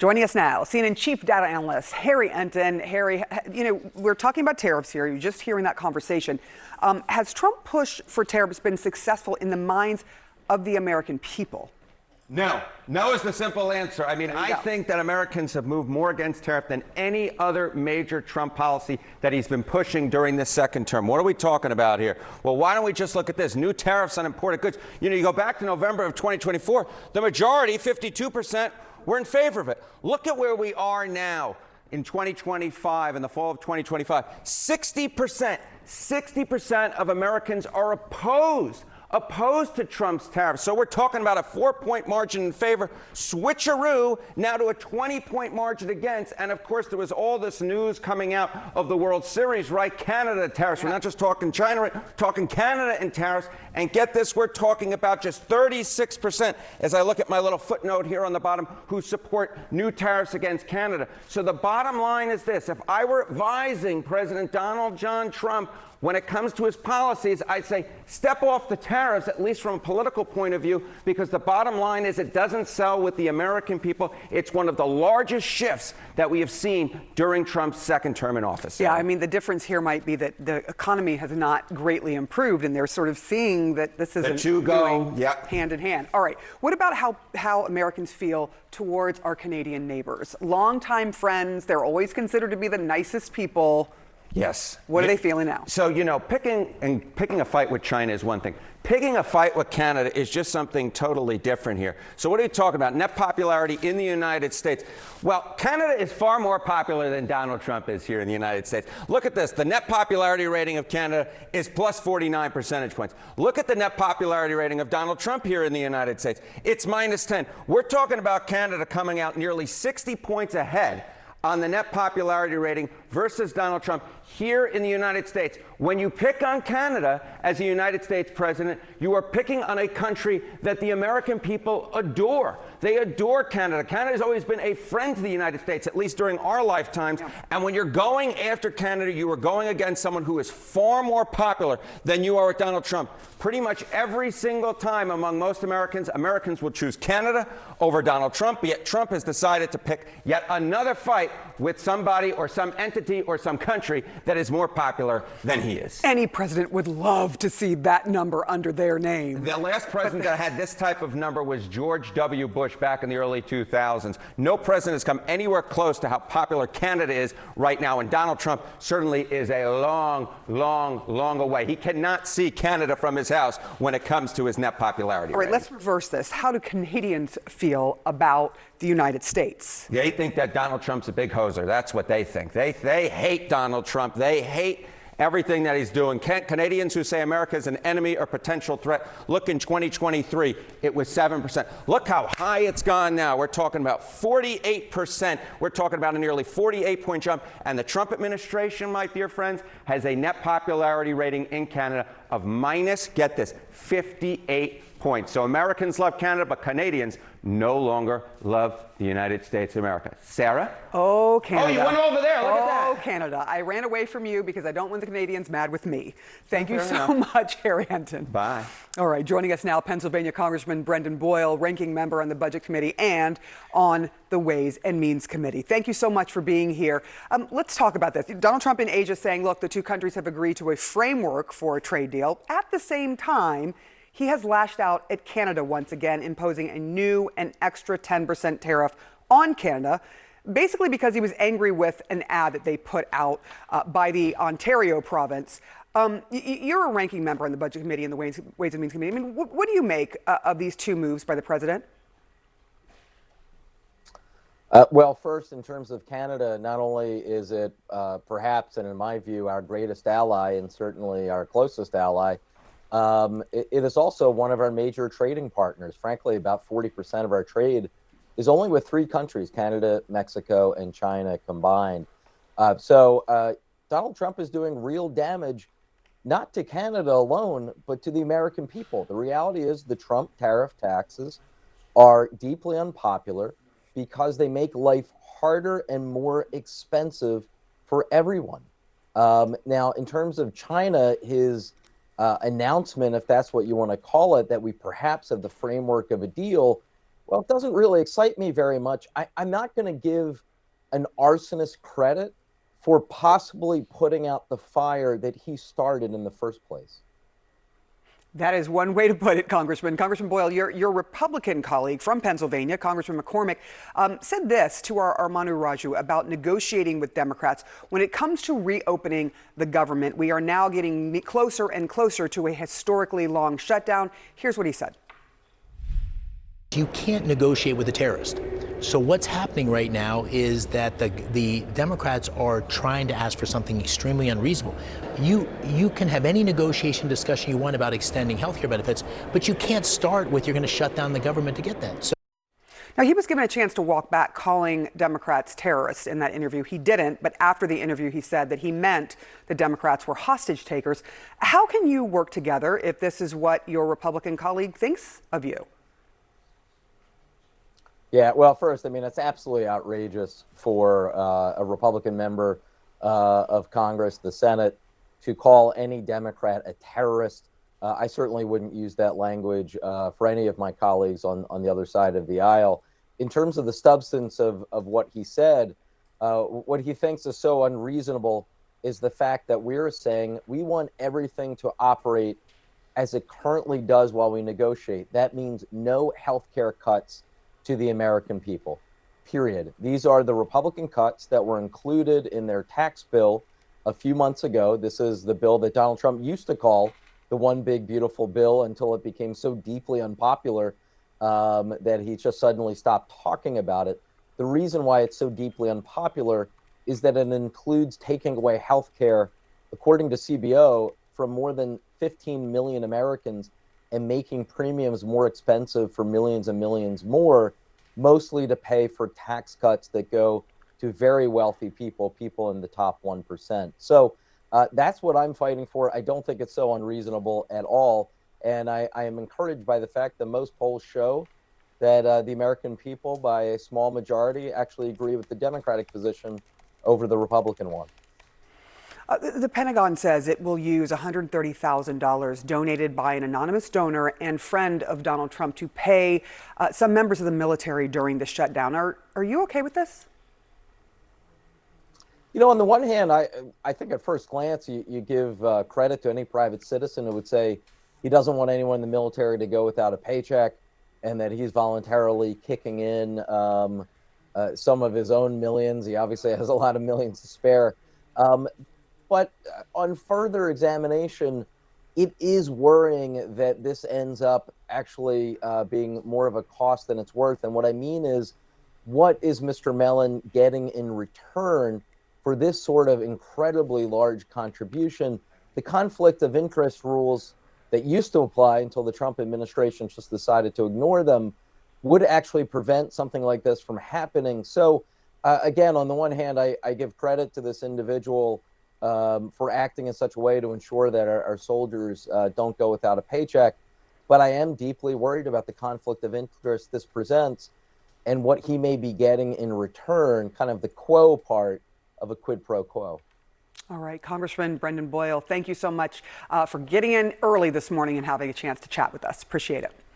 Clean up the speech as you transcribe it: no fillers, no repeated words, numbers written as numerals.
Joining us now, CNN chief data analyst Harry Enten. Harry, we're talking about tariffs here. You're just hearing that conversation. Has Trump push for tariffs been successful in the minds of the American people? No. No is the simple answer. I mean, I think that Americans have moved more against tariff than any other major Trump policy that he's been pushing during this second term. What are we talking about here? Well, why don't we just look at this? New tariffs on imported goods. You go back to November of 2024, the majority, 52%, were in favor of it. Look at where we are now in 2025, in the fall of 2025. 60% of Americans are opposed to Trump's tariffs. So we're talking about a 4-point margin in favor, switcheroo, now to a 20-point margin against. And of course, there was all this news coming out of the World Series, right? Canada tariffs. We're not just talking China, we're talking Canada and tariffs. And get this, we're talking about just 36%, as I look at my little footnote here on the bottom, who support new tariffs against Canada. So the bottom line is this: if I were advising President Donald John Trump when it comes to his policies, I'd say step off the tariffs, at least from a political point of view, because the bottom line is it doesn't sell with the American people. It's one of the largest shifts that we have seen during Trump's second term in office. Yeah, I mean, the difference here might be that the economy has not greatly improved, and they're sort of seeing that this isn't going hand in hand. All right, what about how Americans feel towards our Canadian neighbors? Longtime friends, they're always considered to be the nicest people. Yes. What are they feeling now? So, picking a fight with China is one thing. Picking a fight with Canada is just something totally different here. So what are we talking about? Net popularity in the United States. Well, Canada is far more popular than Donald Trump is here in the United States. Look at this. The net popularity rating of Canada is plus 49 percentage points. Look at the net popularity rating of Donald Trump here in the United States. It's minus 10. We're talking about Canada coming out nearly 60 points ahead on the net popularity rating versus Donald Trump here in the United States. When you pick on Canada as a United States president, you are picking on a country that the American people adore. They adore Canada. Canada has always been a friend to the United States, at least during our lifetimes. Yeah. And when you're going after Canada, you are going against someone who is far more popular than you are with Donald Trump. Pretty much every single time among most Americans will choose Canada over Donald Trump, yet Trump has decided to pick yet another fight with somebody or some entity or some country that is more popular than he is. Any president would love to see that number under their name. The last president that had this type of number was George W. Bush back in the early 2000s. No president has come anywhere close to how popular Canada is right now, and Donald Trump certainly is a long away. He cannot see Canada from his house when it comes to his net popularity. All right, rating. let's reverse this. How do Canadians feel about the United States? They think that Donald Trump's a big hoser. That's what they think. They hate Donald Trump. They hate everything that he's doing. Canadians who say America is an enemy or potential threat, look, in 2023, it was 7%. Look how high it's gone now. We're talking about 48%. We're talking about a nearly 48-point jump. And the Trump administration, my dear friends, has a net popularity rating in Canada of minus, get this, 58 points. So Americans love Canada, but Canadians no longer love the United States of America. Sarah? Oh, Canada. Oh, you went over there. Look at that. Oh, Canada. I ran away from you because I don't want the Canadians mad with me. Thank you so much, Harry Enten. Bye. All right, joining us now, Pennsylvania Congressman Brendan Boyle, ranking member on the Budget Committee and on the Ways and Means Committee. Thank you so much for being here. Let's talk about this. Donald Trump in Asia saying, look, the two countries have agreed to a framework for a trade deal. At the same time, he has lashed out at Canada once again, imposing a new and extra 10% tariff on Canada, basically because he was angry with an ad that they put out by the Ontario province. You're a ranking member on the Budget Committee and the Ways and Means Committee. I mean, what do you make of these two moves by the president? Well, first, in terms of Canada, not only is it perhaps, and in my view, our greatest ally and certainly our closest ally, it is also one of our major trading partners. Frankly, about 40% of our trade is only with three countries, Canada, Mexico, and China combined. So Donald Trump is doing real damage, not to Canada alone, but to the American people. The reality is the Trump tariff taxes are deeply unpopular because they make life harder and more expensive for everyone. Now, in terms of China, his announcement, if that's what you want to call it, that we perhaps have the framework of a deal, Well, it doesn't really excite me very much. I'm not going to give an arsonist credit for possibly putting out the fire that he started in the first place. That is one way to put it, Congressman. Congressman Boyle, your Republican colleague from Pennsylvania, Congressman McCormick, said this to our Manu Raju about negotiating with Democrats. When it comes to reopening the government, we are now getting closer and closer to a historically long shutdown. Here's what he said. You can't negotiate with a terrorist. So what's happening right now is that the Democrats are trying to ask for something extremely unreasonable. You can have any negotiation discussion you want about extending health care benefits, but you can't start with you're going to shut down the government to get that. So now, he was given a chance to walk back calling Democrats terrorists in that interview. He didn't, but after the interview, he said that he meant the Democrats were hostage takers. How can you work together if this is what your Republican colleague thinks of you? Yeah, well, first, I mean, it's absolutely outrageous for a Republican member of Congress, the Senate, to call any Democrat a terrorist. I certainly wouldn't use that language for any of my colleagues on the other side of the aisle. In terms of the substance of what he said, what he thinks is so unreasonable is the fact that we're saying we want everything to operate as it currently does while we negotiate. That means no health care cuts to the American people, period. These are the Republican cuts that were included in their tax bill a few months ago. This is the bill that Donald Trump used to call the one big beautiful bill until it became so deeply unpopular that he just suddenly stopped talking about it. The reason why it's so deeply unpopular is that it includes taking away health care, according to CBO, from more than 15 million Americans and making premiums more expensive for millions and millions more, mostly to pay for tax cuts that go to very wealthy people in the top 1%. So that's what I'm fighting for. I don't think it's so unreasonable at all. And I am encouraged by the fact that most polls show that the American people, by a small majority, actually agree with the Democratic position over the Republican one. The Pentagon says it will use $130,000 donated by an anonymous donor and friend of Donald Trump to pay some members of the military during the shutdown. Are you okay with this? You know, on the one hand, I think at first glance, you give credit to any private citizen who would say he doesn't want anyone in the military to go without a paycheck and that he's voluntarily kicking in some of his own millions. He obviously has a lot of millions to spare. But on further examination, it is worrying that this ends up actually being more of a cost than it's worth. And what I mean is, what is Mr. Mellon getting in return for this sort of incredibly large contribution? The conflict of interest rules that used to apply until the Trump administration just decided to ignore them would actually prevent something like this from happening. So again, on the one hand, I give credit to this individual for acting in such a way to ensure that our soldiers don't go without a paycheck. But I am deeply worried about the conflict of interest this presents and what he may be getting in return, kind of the quo part of a quid pro quo. All right, Congressman Brendan Boyle, thank you so much for getting in early this morning and having a chance to chat with us. Appreciate it.